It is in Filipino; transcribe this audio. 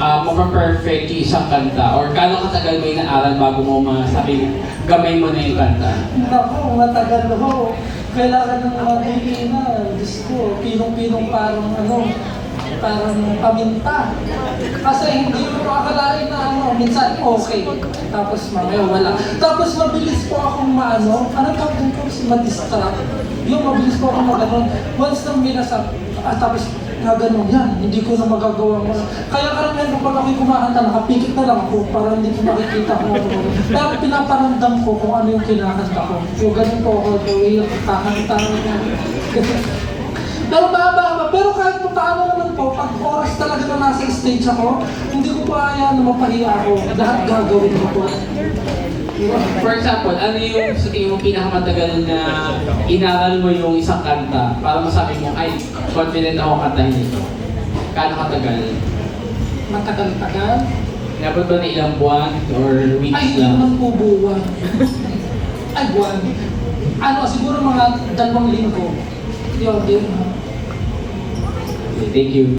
Mapa-perfect yung isang kanta or kano katagal mo inaaral bago mo masabing gamay mo na yung kanta? Naku, matagal ho. Kailangan ng mabili na. Diyos ko, pinong-pinong parang paminta. Kasi hindi mo akalain na minsan okay. Tapos mamaya wala. Tapos mabilis po akong anong tawag din ko? Ma-distract. Yung mabilis po akong once nang minasap, tapos gano'n yan, hindi ko na magagawa mo. Kaya karamihan kapag ako'y kumakanta, nakapikit na lang ako para hindi ko makikita kung ano. Pero pinaparamdam ko kung ano yung kinakanta ko. So ganun po ako, the way yung kakanta. Pero mahaba-haba. Pero kahit paano naman po, pag oras talaga na nasa stage ako, hindi ko pa kaya na mapahiya ako. Lahat gagawin ko po. For example, ano yung sa tingin mo pinakamatagal na inaral mo yung isang kanta para masabi mo, ay, confident ako kantahin ito? Kano katagal? Matagal-tagal. Inabot ba na ilang buwan or weeks Ay, hindi lang? naman po buwan. Ay, buwan. Siguro mga 2 linggo. Yun, din. Okay, thank you.